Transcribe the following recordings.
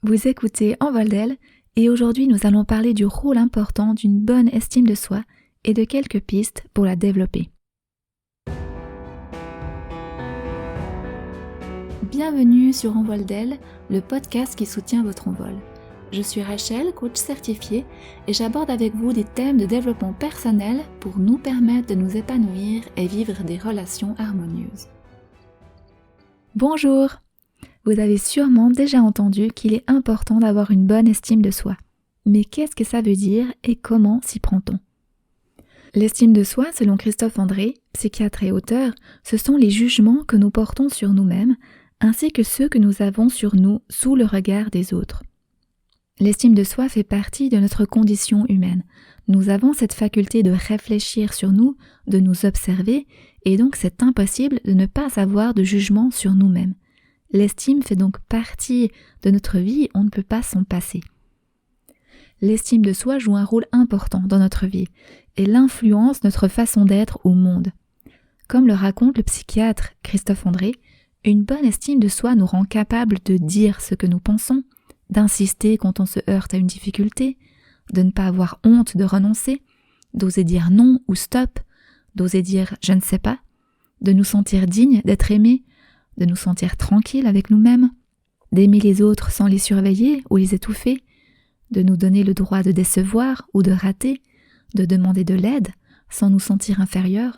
Vous écoutez Envol d'elle et aujourd'hui nous allons parler du rôle important d'une bonne estime de soi et de quelques pistes pour la développer. Bienvenue sur Envol d'elle, le podcast qui soutient votre envol. Je suis Rachel, coach certifiée, et j'aborde avec vous des thèmes de développement personnel pour nous permettre de nous épanouir et vivre des relations harmonieuses. Bonjour! Vous avez sûrement déjà entendu qu'il est important d'avoir une bonne estime de soi. Mais qu'est-ce que ça veut dire et comment s'y prend-on? L'estime de soi, selon Christophe André, psychiatre et auteur, ce sont les jugements que nous portons sur nous-mêmes, ainsi que ceux que nous avons sur nous sous le regard des autres. L'estime de soi fait partie de notre condition humaine. Nous avons cette faculté de réfléchir sur nous, de nous observer, et donc c'est impossible de ne pas avoir de jugement sur nous-mêmes. L'estime fait donc partie de notre vie, on ne peut pas s'en passer. L'estime de soi joue un rôle important dans notre vie et l'influence notre façon d'être au monde. Comme le raconte le psychiatre Christophe André, une bonne estime de soi nous rend capables de dire ce que nous pensons, d'insister quand on se heurte à une difficulté, de ne pas avoir honte de renoncer, d'oser dire non ou stop, d'oser dire je ne sais pas, de nous sentir dignes d'être aimés, de nous sentir tranquilles avec nous-mêmes, d'aimer les autres sans les surveiller ou les étouffer, de nous donner le droit de décevoir ou de rater, de demander de l'aide sans nous sentir inférieurs,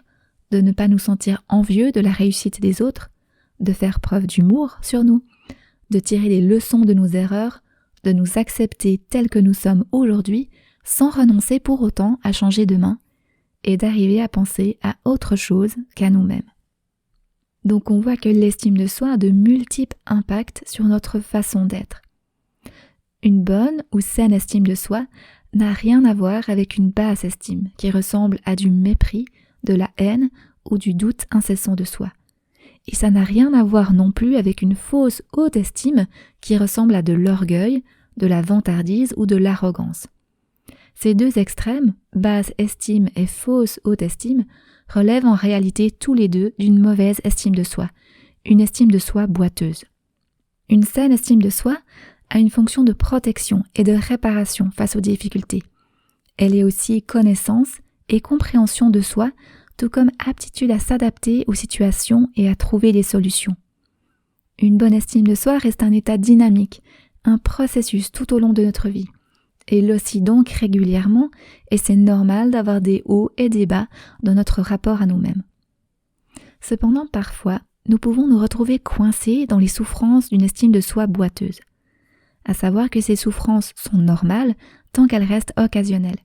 de ne pas nous sentir envieux de la réussite des autres, de faire preuve d'humour sur nous, de tirer les leçons de nos erreurs, de nous accepter tels que nous sommes aujourd'hui sans renoncer pour autant à changer demain et d'arriver à penser à autre chose qu'à nous-mêmes. Donc on voit que l'estime de soi a de multiples impacts sur notre façon d'être. Une bonne ou saine estime de soi n'a rien à voir avec une basse estime qui ressemble à du mépris, de la haine ou du doute incessant de soi. Et ça n'a rien à voir non plus avec une fausse haute estime qui ressemble à de l'orgueil, de la vantardise ou de l'arrogance. Ces deux extrêmes, basse estime et fausse haute estime, relèvent en réalité tous les deux d'une mauvaise estime de soi, une estime de soi boiteuse. Une saine estime de soi a une fonction de protection et de réparation face aux difficultés. Elle est aussi connaissance et compréhension de soi, tout comme aptitude à s'adapter aux situations et à trouver des solutions. Une bonne estime de soi reste un état dynamique, un processus tout au long de notre vie. Elle oscille donc régulièrement et c'est normal d'avoir des hauts et des bas dans notre rapport à nous-mêmes. Cependant, parfois, nous pouvons nous retrouver coincés dans les souffrances d'une estime de soi boiteuse. À savoir que ces souffrances sont normales tant qu'elles restent occasionnelles.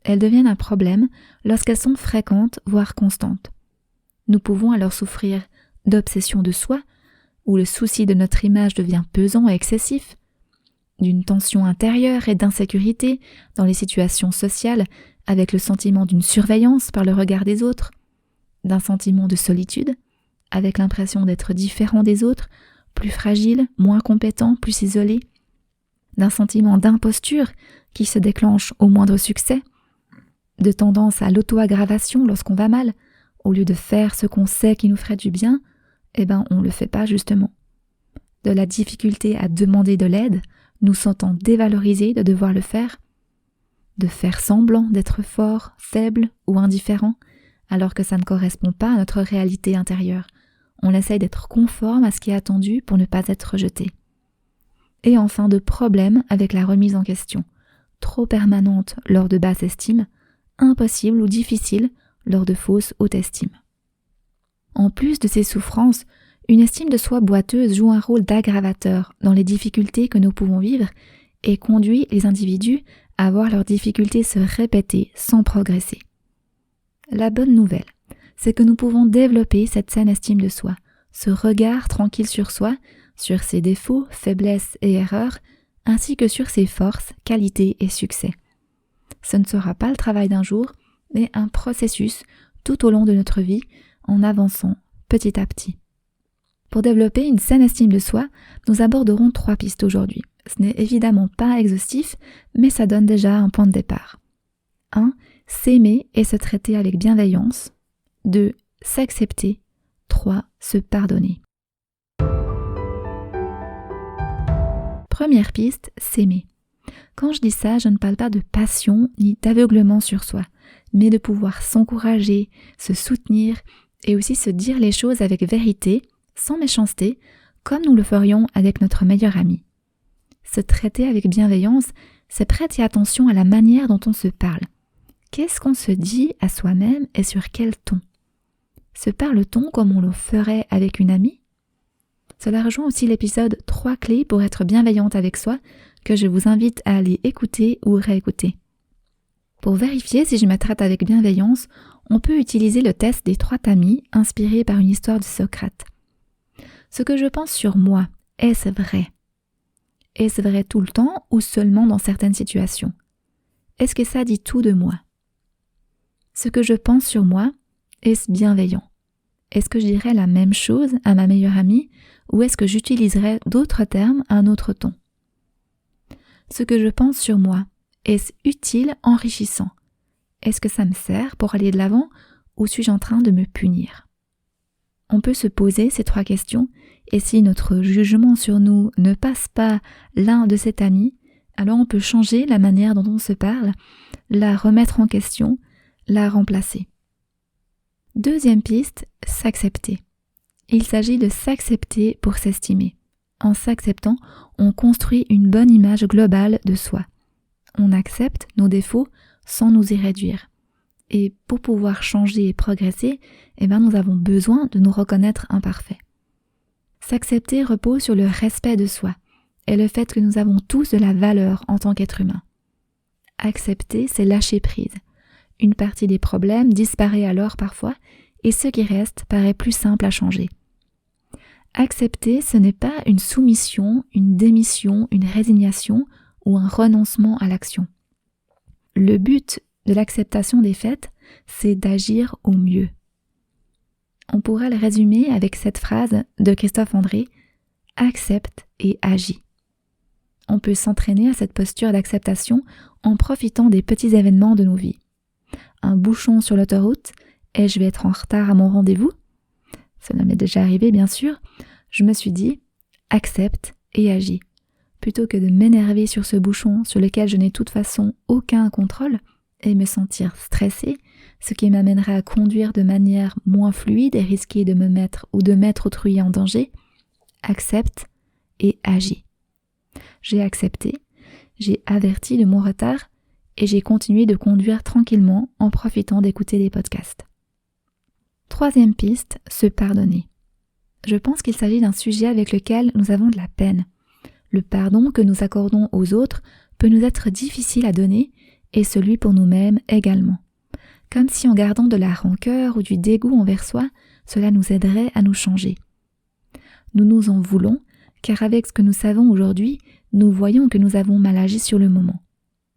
Elles deviennent un problème lorsqu'elles sont fréquentes, voire constantes. Nous pouvons alors souffrir d'obsession de soi, où le souci de notre image devient pesant et excessif, d'une tension intérieure et d'insécurité dans les situations sociales avec le sentiment d'une surveillance par le regard des autres, d'un sentiment de solitude avec l'impression d'être différent des autres, plus fragile, moins compétent, plus isolé, d'un sentiment d'imposture qui se déclenche au moindre succès, de tendance à l'auto-aggravation lorsqu'on va mal, au lieu de faire ce qu'on sait qui nous ferait du bien, on le fait pas justement. De la difficulté à demander de l'aide, nous sentant dévalorisés de devoir le faire, de faire semblant d'être fort, faible ou indifférent, alors que ça ne correspond pas à notre réalité intérieure. On essaye d'être conforme à ce qui est attendu pour ne pas être rejeté. Et enfin de problèmes avec la remise en question, trop permanente lors de basse estime, impossible ou difficile lors de fausse haute estime. En plus de ces souffrances, une estime de soi boiteuse joue un rôle d'aggravateur dans les difficultés que nous pouvons vivre et conduit les individus à voir leurs difficultés se répéter sans progresser. La bonne nouvelle, c'est que nous pouvons développer cette saine estime de soi, ce regard tranquille sur soi, sur ses défauts, faiblesses et erreurs, ainsi que sur ses forces, qualités et succès. Ce ne sera pas le travail d'un jour, mais un processus tout au long de notre vie, en avançant petit à petit. Pour développer une saine estime de soi, nous aborderons 3 pistes aujourd'hui. Ce n'est évidemment pas exhaustif, mais ça donne déjà un point de départ. 1. S'aimer et se traiter avec bienveillance. 2. S'accepter. 3. Se pardonner. Première piste, s'aimer. Quand je dis ça, je ne parle pas de passion ni d'aveuglement sur soi, mais de pouvoir s'encourager, se soutenir et aussi se dire les choses avec vérité, sans méchanceté, comme nous le ferions avec notre meilleur ami. Se traiter avec bienveillance, c'est prêter attention à la manière dont on se parle. Qu'est-ce qu'on se dit à soi-même et sur quel ton? Se parle-t-on comme on le ferait avec une amie? Cela rejoint aussi l'épisode 3 clés pour être bienveillante avec soi que je vous invite à aller écouter ou réécouter. Pour vérifier si je me traite avec bienveillance, on peut utiliser le test des 3 tamis inspiré par une histoire de Socrate. Ce que je pense sur moi, est-ce vrai? Est-ce vrai tout le temps ou seulement dans certaines situations? Est-ce que ça dit tout de moi? Ce que je pense sur moi, est-ce bienveillant? Est-ce que je dirais la même chose à ma meilleure amie ou est-ce que j'utiliserais d'autres termes à un autre ton? Ce que je pense sur moi, est-ce utile, enrichissant? Est-ce que ça me sert pour aller de l'avant ou suis-je en train de me punir? On peut se poser ces 3 questions et si notre jugement sur nous ne passe pas l'un de ces tamis, alors on peut changer la manière dont on se parle, la remettre en question, la remplacer. Deuxième piste, s'accepter. Il s'agit de s'accepter pour s'estimer. En s'acceptant, on construit une bonne image globale de soi. On accepte nos défauts sans nous y réduire. Et pour pouvoir changer et progresser, nous avons besoin de nous reconnaître imparfaits. S'accepter repose sur le respect de soi et le fait que nous avons tous de la valeur en tant qu'être humain. Accepter, c'est lâcher prise. Une partie des problèmes disparaît alors parfois et ce qui reste paraît plus simple à changer. Accepter, ce n'est pas une soumission, une démission, une résignation ou un renoncement à l'action. Le but de l'acceptation des faits, c'est d'agir au mieux. On pourrait le résumer avec cette phrase de Christophe André, « Accepte et agis ». On peut s'entraîner à cette posture d'acceptation en profitant des petits événements de nos vies. Un bouchon sur l'autoroute et je vais être en retard à mon rendez-vous. Cela m'est déjà arrivé bien sûr. Je me suis dit, accepte et agis. Plutôt que de m'énerver sur ce bouchon sur lequel je n'ai de toute façon aucun contrôle et me sentir stressée, ce qui m'amènerait à conduire de manière moins fluide et risquer de me mettre ou de mettre autrui en danger, accepte et agis. J'ai accepté, j'ai averti de mon retard et j'ai continué de conduire tranquillement en profitant d'écouter des podcasts. Troisième piste, se pardonner. Je pense qu'il s'agit d'un sujet avec lequel nous avons de la peine. Le pardon que nous accordons aux autres peut nous être difficile à donner et celui pour nous-mêmes également. Comme si en gardant de la rancœur ou du dégoût envers soi, cela nous aiderait à nous changer. Nous nous en voulons, car avec ce que nous savons aujourd'hui, nous voyons que nous avons mal agi sur le moment.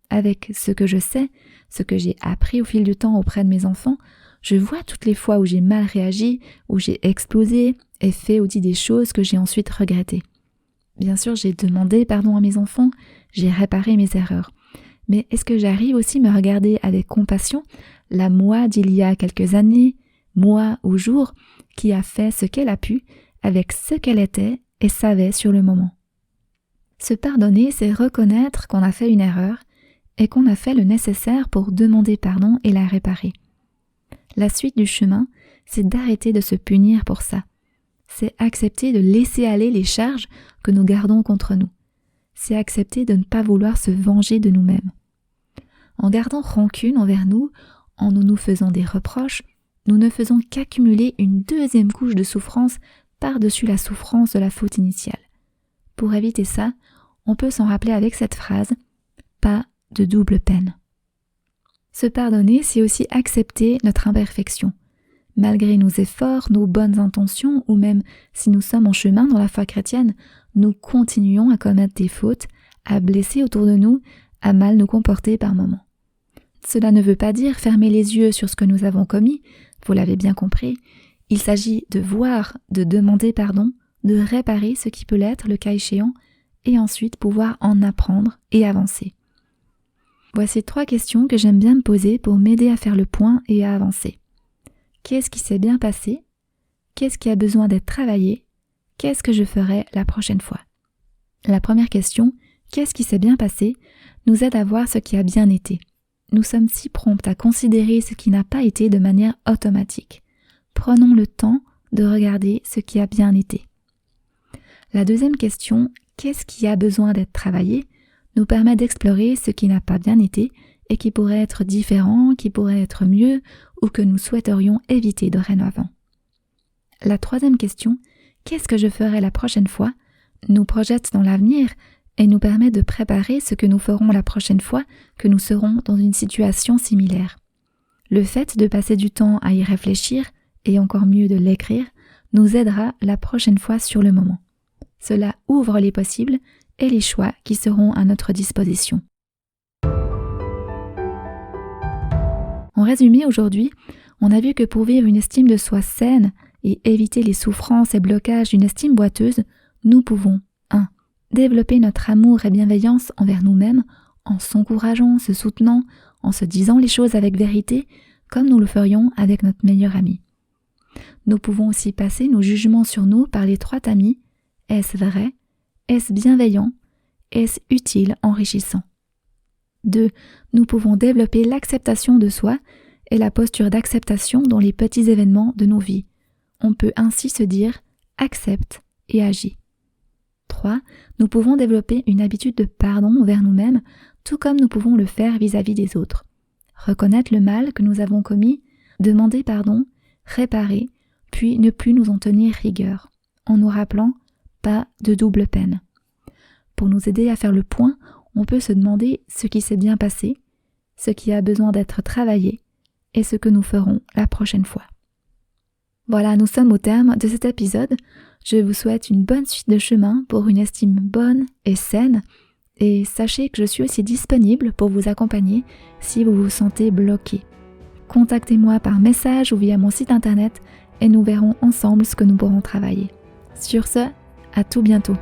Avec ce que je sais, ce que j'ai appris au fil du temps auprès de mes enfants, je vois toutes les fois où j'ai mal réagi, où j'ai explosé et fait ou dit des choses que j'ai ensuite regrettées. Bien sûr, j'ai demandé pardon à mes enfants, j'ai réparé mes erreurs. Mais est-ce que j'arrive aussi à me regarder avec compassion, la moi d'il y a quelques années, mois ou jours, qui a fait ce qu'elle a pu, avec ce qu'elle était et savait sur le moment? Se pardonner, c'est reconnaître qu'on a fait une erreur et qu'on a fait le nécessaire pour demander pardon et la réparer. La suite du chemin, c'est d'arrêter de se punir pour ça. C'est accepter de laisser aller les charges que nous gardons contre nous. C'est accepter de ne pas vouloir se venger de nous-mêmes. En gardant rancune envers nous, en nous faisant des reproches, nous ne faisons qu'accumuler une deuxième couche de souffrance par-dessus la souffrance de la faute initiale. Pour éviter ça, on peut s'en rappeler avec cette phrase « pas de double peine ». Se pardonner, c'est aussi accepter notre imperfection. Malgré nos efforts, nos bonnes intentions, ou même si nous sommes en chemin dans la foi chrétienne, nous continuons à commettre des fautes, à blesser autour de nous, à mal nous comporter par moments. Cela ne veut pas dire fermer les yeux sur ce que nous avons commis, vous l'avez bien compris. Il s'agit de voir, de demander pardon, de réparer ce qui peut l'être le cas échéant, et ensuite pouvoir en apprendre et avancer. Voici 3 questions que j'aime bien me poser pour m'aider à faire le point et à avancer. Qu'est-ce qui s'est bien passé? Qu'est-ce qui a besoin d'être travaillé? Qu'est-ce que je ferai la prochaine fois? La première question, qu'est-ce qui s'est bien passé, nous aide à voir ce qui a bien été. Nous sommes si prompts à considérer ce qui n'a pas été de manière automatique. Prenons le temps de regarder ce qui a bien été. La deuxième question, qu'est-ce qui a besoin d'être travaillé, nous permet d'explorer ce qui n'a pas bien été et qui pourrait être différent, qui pourrait être mieux ou que nous souhaiterions éviter dorénavant. La troisième question, qu'est-ce que je ferai la prochaine fois, nous projette dans l'avenir et nous permet de préparer ce que nous ferons la prochaine fois que nous serons dans une situation similaire. Le fait de passer du temps à y réfléchir, et encore mieux de l'écrire, nous aidera la prochaine fois sur le moment. Cela ouvre les possibles et les choix qui seront à notre disposition. En résumé, aujourd'hui, on a vu que pour vivre une estime de soi saine et éviter les souffrances et blocages d'une estime boiteuse, nous pouvons 1. Développer notre amour et bienveillance envers nous-mêmes en s'encourageant, se soutenant, en se disant les choses avec vérité, comme nous le ferions avec notre meilleur ami. Nous pouvons aussi passer nos jugements sur nous par les 3 tamis. Est-ce vrai? Est-ce bienveillant? Est-ce utile, enrichissant? 2. Nous pouvons développer l'acceptation de soi et la posture d'acceptation dans les petits événements de nos vies. On peut ainsi se dire « accepte et agis ». 3. Nous pouvons développer une habitude de pardon envers nous-mêmes, tout comme nous pouvons le faire vis-à-vis des autres. Reconnaître le mal que nous avons commis, demander pardon, réparer, puis ne plus nous en tenir rigueur, en nous rappelant « pas de double peine ». Pour nous aider à faire le point, on peut se demander ce qui s'est bien passé, ce qui a besoin d'être travaillé et ce que nous ferons la prochaine fois. Voilà, nous sommes au terme de cet épisode. Je vous souhaite une bonne suite de chemin pour une estime bonne et saine et sachez que je suis aussi disponible pour vous accompagner si vous vous sentez bloqué. Contactez-moi par message ou via mon site internet et nous verrons ensemble ce que nous pourrons travailler. Sur ce, à tout bientôt.